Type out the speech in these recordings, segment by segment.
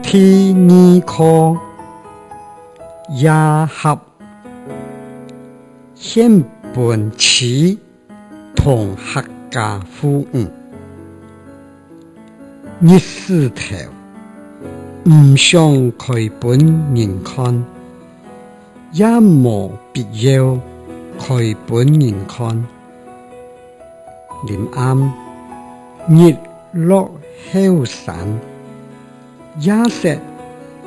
第二課亞哈獻本詞同客家呼應，日事頭唔想開本人看，也無必要開本人看。臨暗日落後山，也是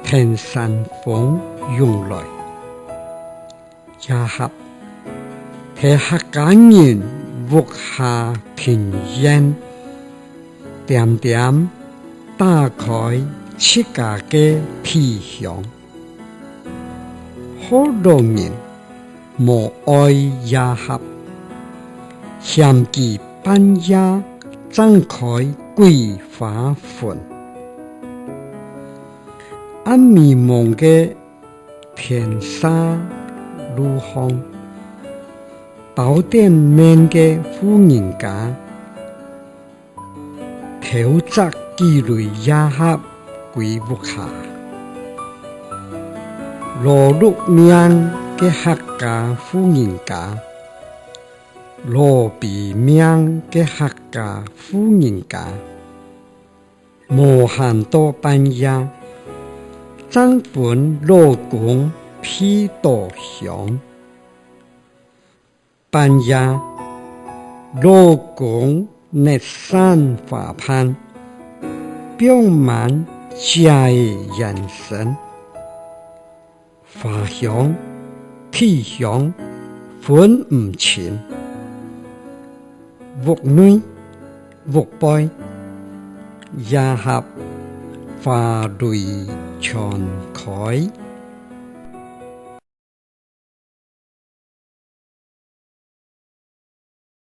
天山風湧來，亞哈替客家人活下田園，點點打開自家嘅志向。好多人無愛亞哈，嫌佢半夜張開桂花墳，暗迷蒙嘅天沙路巷，寶殿面嘅富人家，偷襲幾類亞哈歸屋下，羅鹿面嘅客家富人家，羅鼻面嘅客家富人家，無限多半夜，張本老公披稻香，半夜老公熱山花畔，表滿家嘅眼神，花香體香分唔清，屋內屋外亞哈花蕊全開。